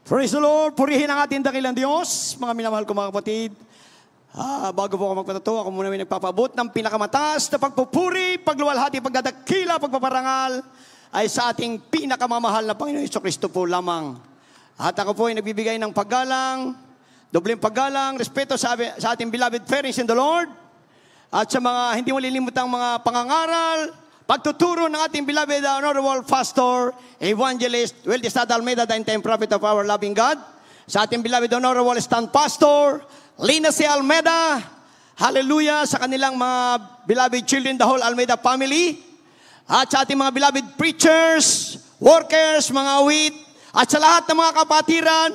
Praise the Lord! Purihin ang ating dakilang Diyos, mga minamahal ko mga kapatid. Bago po ako magpatato, ako muna may nagpapabot ng pinakamataas na pagpupuri, pagluwalhati, pagdadakila, pagpaparangal ay sa ating pinakamamahal na Panginoon Jesucristo po lamang. At ako po ay nagbibigay ng paggalang, dobleng paggalang, respeto sa ating beloved parents in the Lord, at sa mga hindi malilimutang mga pangangaral, pagtuturo ng ating beloved honorable pastor, evangelist, well-tested Almeida, the end-time prophet of our loving God, sa ating beloved honorable stand pastor, Lina C. Almeida, hallelujah, sa kanilang mga beloved children, the whole Almeida family, at sa ating mga beloved preachers, workers, mga awit, at sa lahat ng mga kapatiran,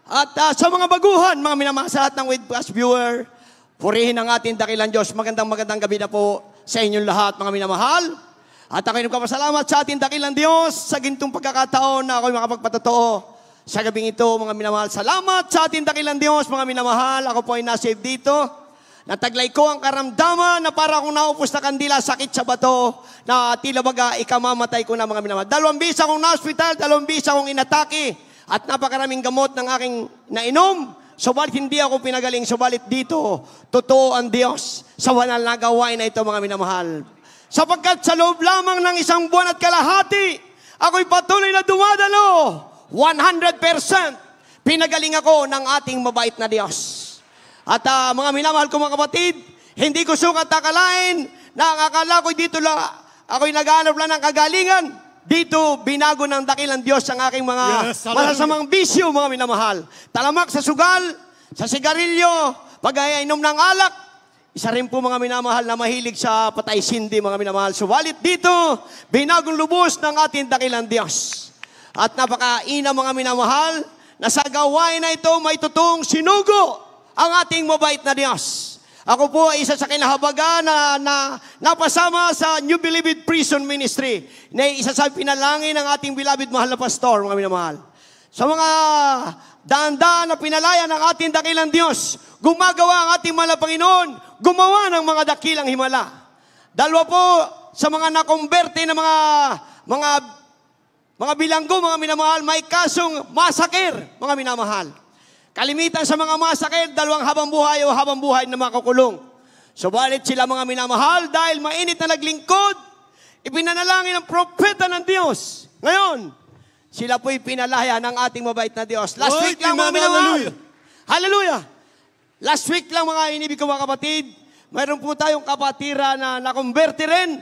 at sa mga baguhan, mga minamahal sa lahat ng webcast viewer, purihin ang ating dakilang Diyos. Magandang gabi na po sa inyong lahat, mga minamahal. At ako'y nagpapasalamat sa ating dakilang Diyos sa gintong pagkakataon na ako'y makapagpatotoo sa gabing ito, mga minamahal. Salamat sa ating dakilang Diyos, mga minamahal. Ako po ay nasave dito. Nataglay ko ang karamdaman na para akong naupos na kandila, sakit sa bato, na tila baga ikamamatay ko na, mga minamahal. 2 beses akong na-hospital, 2 beses akong inatake, at napakaraming gamot ng aking nainom. Subalit hindi ako pinagaling, subalit dito, totoo ang Diyos sa banal na gawain na ito, mga minamahal. Sapagkat sa loob lamang ng 1 buwan at kalahati, ako'y patuloy na dumadalo. 100% pinagaling ako ng ating mabait na Diyos. At mga minamahal ko mga kapatid, hindi ko sukat akalain na ang akala ko dito lang, ako'y naghahanap lang ng kagalingan. Dito, binago ng dakilang Diyos ang aking mga masasamang bisyo, mga minamahal. Talamak sa sugal, sa sigarilyo, pag-inom ng alak. Isa rin po mga minamahal na mahilig sa patay sindi, mga minamahal. Subalit dito, binagong lubos ng ating dakilang Diyos. At napakaina mga minamahal, na sa gawain na ito may totoong sinugo ang ating mabait na Diyos. Ako po ay isa sa kinahabaga na napasama sa New Beloved Prison Ministry, na isa sa pinalangin ng ating beloved mahal na pastor, mga minamahal. Sa mga daan-daan na pinalaya ng ating dakilang Diyos, gumagawa ang ating mahal na Panginoon, gumawa ng mga dakilang himala. 2 po sa mga nakumberte na mga bilanggo, mga minamahal, may kasong masakir, mga minamahal. Kalimitan sa mga masakir, 2 habang buhay o habang buhay na makakulong. Subalit sila, mga minamahal, dahil mainit na naglingkod, ipinanalangin ng propeta ng Diyos. Ngayon, sila po'y pinalaya ng ating mabait na Diyos. Last week lang, mga minamahal. Hallelujah! Last week lang, mga inibig ko mga kapatid, mayroon po tayong kapatira na nakumberte rin.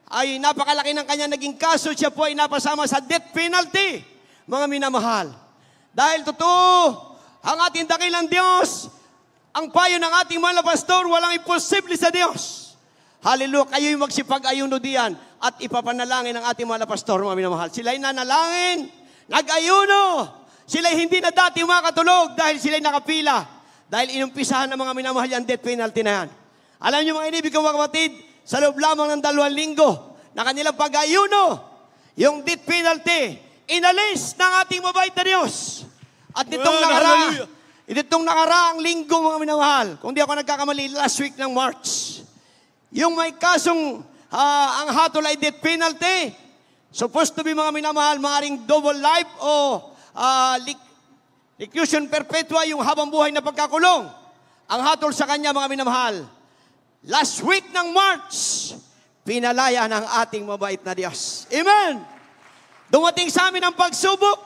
Ay napakalaki ng kanya naging kaso, siya po ay napasama sa death penalty, mga minamahal. Dahil totoo, ang ating dakilang Diyos, ang payo ng ating mahal na pastor, walang imposible sa Diyos. Hallelujah, kayo'y magsipag-ayuno diyan at ipapanalangin ng ating mahal na pastor, mga minamahal. Sila'y nanalangin, nag-ayuno, sila'y hindi na dati makatulog dahil sila'y nakapila. Dahil inumpisahan ng mga minamahal yung death penalty na yan. Alam niyo mga inibig ko mga kapatid, sa loob lamang ng 2 linggo na kanilang pag-ayuno, yung death penalty, inalis ng ating mabait na Diyos. At itong nakaraang linggo, mga minamahal, kung di ako nagkakamali, last week ng March, yung may kasong ang hatol ay death penalty, supposed to be, mga minamahal, maaaring double life o reclusion perpetua, yung habang buhay na pagkakulong. Ang hatol sa kanya, mga minamahal, last week ng March, pinalaya ng ating mabait na Diyos. Amen! Dumating sa amin ang pagsubok.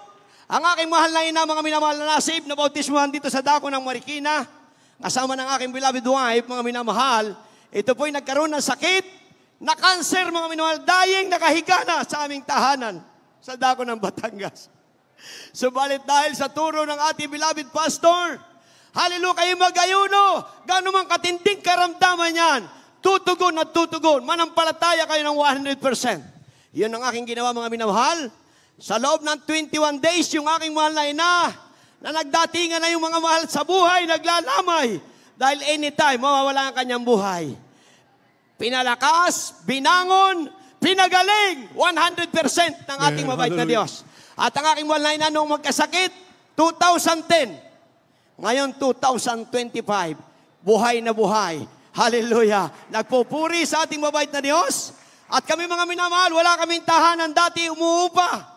Ang aking mahal na ina, mga minamahal na nasib, na bautismuhan dito sa dako ng Marikina, kasama ng aking beloved wife, mga minamahal, ito po'y nagkaroon ng sakit, na cancer, mga minamahal, dying, nakahiga na sa aming tahanan, sa dako ng Batangas. Subalit dahil sa turo ng ating beloved pastor, hallelujah, kayo mag-ayuno, gano'n mang katinding karamdaman yan, tutugon at tutugon, manampalataya kayo ng 100%. Yun ang aking ginawa, mga minamahal. Sa loob ng 21 days, yung aking mahal na ina, na nagdatingan na yung mga mahal sa buhay, naglalamay, dahil anytime, mawawala ang kanyang buhay. Pinalakas, binangon, pinagaling, 100% ng ating mabait na Diyos. At ang aking mahal na ina noong magkasakit, 2010, ngayon 2025, buhay na buhay. Hallelujah. Nagpupuri sa ating mabait na Diyos. At kami, mga minamahal, wala kaming tahanan dati, umuupa.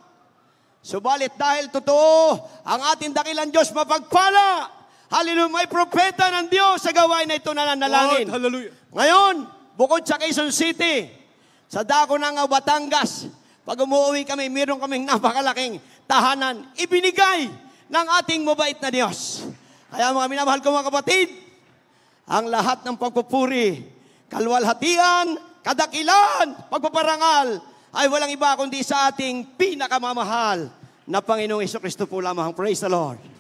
Subalit dahil totoo, ang ating dakilang Diyos mapagpala. Hallelujah, may propeta ng Diyos sa gawain na ito na nanalangin. Lord, hallelujah. Ngayon, bukod sa Quezon City, sa dako ng Batangas, pag umuwi kami, meron kaming napakalaking tahanan, ibinigay ng ating mabait na Diyos. Kaya mga minamahal ko mga kapatid, ang lahat ng pagpupuri, kalwalhatian, kadakilan, pagpaparangal, ay walang iba kundi sa ating pinakamamahal na Panginoong Hesus Kristo po lamang. Praise the Lord.